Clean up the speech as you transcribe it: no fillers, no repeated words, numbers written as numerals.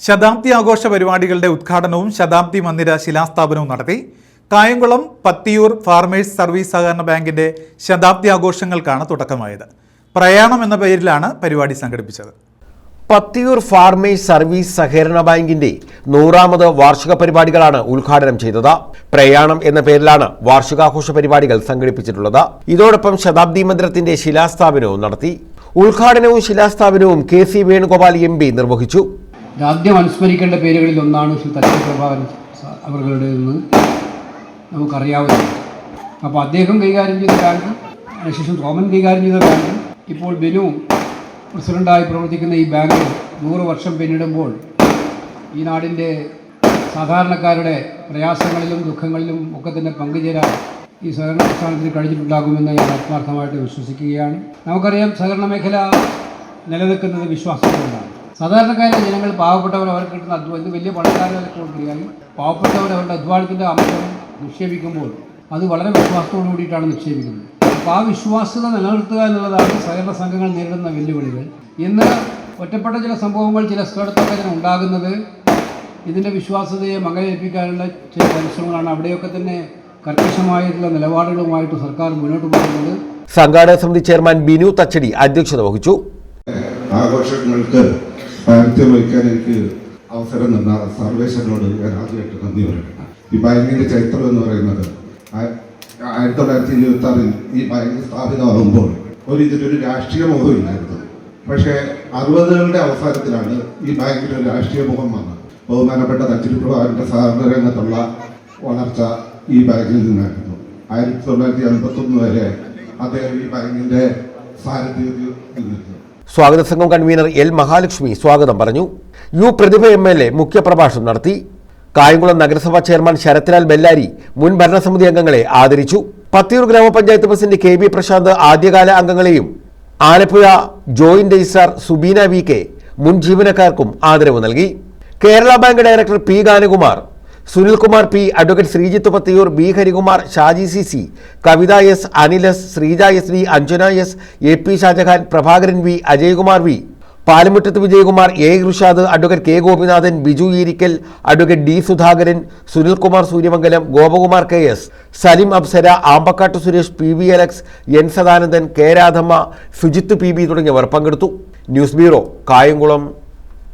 ശതാബ്ദി ആഘോഷ പരിപാടികളുടെ ഉദ്ഘാടനവും ശതാബ്ദി മന്ദിര ശിലാസ്ഥാപനവും നടത്തി. കായംകുളം പത്തിയൂർ ഫാർമേഴ്സ് സർവീസ് സഹകരണ ബാങ്കിന്റെ ശതാബ്ദി ആഘോഷങ്ങൾക്കാണ് തുടക്കമായത്. പ്രയാണം എന്ന പേരിലാണ് പരിപാടി സംഘടിപ്പിച്ചത്. പത്തിയൂർ ഫാർമേഴ്സ് സർവീസ് സഹകരണ ബാങ്കിന്റെ 100ാമത് വാർഷിക പരിപാടികളാണ് ഉദ്ഘാടനം ചെയ്തത്. പ്രയാണം എന്ന പേരിലാണ് വാർഷികാഘോഷ പരിപാടികൾ സംഘടിപ്പിച്ചിട്ടുള്ളത്. ഇതോടൊപ്പം ശതാബ്ദി മന്ദിരത്തിന്റെ ശിലാസ്ഥാപനവും നടത്തി. ഉദ്ഘാടനവും ശിലാസ്ഥാപനവും KC വേണുഗോപാൽ MP നിർവഹിച്ചു. ആദ്യം അനുസ്മരിക്കേണ്ട പേരുകളിൽ ഒന്നാണ് ശ്രീ തച്ചി പ്രഭാകരൻ അവരുടേതെന്ന് നമുക്കറിയാവുന്നത്. അപ്പോൾ അദ്ദേഹം കൈകാര്യം ചെയ്ത ബാങ്ക്, അതിനുശേഷം സോമൻ കൈകാര്യം ചെയ്ത ബാങ്ക്, ഇപ്പോൾ ബിനു പ്രസിഡൻ്റായി പ്രവർത്തിക്കുന്ന ഈ ബാങ്ക് 100 വർഷം പിന്നിടുമ്പോൾ ഈ നാടിൻ്റെ സാധാരണക്കാരുടെ പ്രയാസങ്ങളിലും ദുഃഖങ്ങളിലും ഒക്കെ തന്നെ പങ്കുചേരാൻ ഈ സഹകരണ പ്രസ്ഥാനത്തിന് കഴിഞ്ഞിട്ടുണ്ടാകുമെന്ന് ഞാൻ ആത്മാർത്ഥമായിട്ട് വിശ്വസിക്കുകയാണ്. നമുക്കറിയാം, സഹകരണ മേഖല നിലനിൽക്കുന്നത് വിശ്വാസത്തിലാണ്. സാധാരണക്കാരായ ജനങ്ങൾ, പാവപ്പെട്ടവർ, അവർക്ക് കിട്ടുന്ന അധ്വാനം, വലിയ പണക്കാരൊക്കെ കൂടിയാൽ പാവപ്പെട്ടവർ അവരുടെ അധ്വാനത്തിൻ്റെ അംശം നിക്ഷേപിക്കുമ്പോൾ അത് വളരെ വിശ്വാസത്തോടു കൂടിയിട്ടാണ് നിക്ഷേപിക്കുന്നത്. അപ്പോൾ ആ വിശ്വാസ്യത നിലനിർത്തുക എന്നുള്ളതാണ് സഹകരണ സംഘങ്ങൾ നേരിടുന്ന വെല്ലുവിളികൾ. ഇന്ന് ഒറ്റപ്പെട്ട ചില സംഭവങ്ങൾ ചില സ്ഥലത്തൊക്കെ തന്നെ ഉണ്ടാകുന്നത് ഇതിൻ്റെ വിശ്വാസ്യതയെ മങ്ങലേൽപ്പിക്കാനുള്ള ചില പരിശ്രമങ്ങളാണ്. അവിടെയൊക്കെ തന്നെ കർക്കശമായിട്ടുള്ള നിലപാടുകളുമായിട്ട് സർക്കാർ മുന്നോട്ട് പോകുന്നത്. സംഘാടക സമിതി ചെയർമാൻ ബിനു തച്ചടി അധ്യക്ഷത വഹിച്ചു. ആഘോഷങ്ങൾക്ക് സാന്നിധ്യം വഹിക്കാൻ എനിക്ക് അവസരം തന്ന സർവേശ്വരനോട് ഞാൻ ആദ്യമായിട്ട് നന്ദി പറയുന്നു. ഈ ബാങ്കിൻ്റെ ചരിത്രം എന്ന് പറയുന്നത് 1926 ഈ ബാങ്ക് സ്ഥാപിതമാകുമ്പോൾ ഇതിലൊരു രാഷ്ട്രീയ മുഖമില്ലായിരുന്നു. പക്ഷേ 60കളുടെ അവസാനത്തിലാണ് ഈ ബാങ്കിനൊരു രാഷ്ട്രീയ മുഖം വന്നത്. ബഹുമാനപ്പെട്ട തച്ചി പ്രഭാകരൻ്റെ സഹകരണ രംഗത്തുള്ള വളർച്ച ഈ ബാങ്കിൽ നിന്നായിരുന്നു. 1951 വരെ അദ്ദേഹം ഈ ബാങ്കിൻ്റെ സാരഥ്യത്തിൽ നിന്നിരുന്നു. സ്വാഗത സംഘം കൺവീനർ L മഹാലക്ഷ്മി സ്വാഗതം പറഞ്ഞു. പ്രതിഭ MLA മുഖ്യപ്രഭാഷണം നടത്തി. കായംകുളം നഗരസഭാ ചെയർമാൻ ശരത്ലാൽ ബെല്ലാരി മുൻ ഭരണസമിതി അംഗങ്ങളെ ആദരിച്ചു. പത്തിയൂർ ഗ്രാമപഞ്ചായത്ത് പ്രസിഡന്റ് KB പ്രശാന്ത് ആദ്യകാല അംഗങ്ങളെയും Alappuzha joint registrar Subeena VK മുൻ ജീവനക്കാർക്കും ആദരവ് നൽകി. Kerala bank director P Ganakumar, Sunilkumar P, advocate Sreejith Pathiyoor, B Harikumar, Shaji CC, Kavitha S, Anil S, Sreeja SD, Anjana S, AP Shajahan, Prabhakaran V, Ajaykumar V, Palamuttath Vijayakumar, A Rishad, advocate K Gopinathan, Biju Eerikkal, advocate D Sudhakaran, Sunilkumar Suryamangalam, Gopakumar KS, Salim Apsara, Ambakkattu Suresh, PV Alex, N Sadanandan, K Radhamma, Sujith PB തുടങ്ങിയവർ പങ്കെടുത്തു. News bureau, Kayamkulam.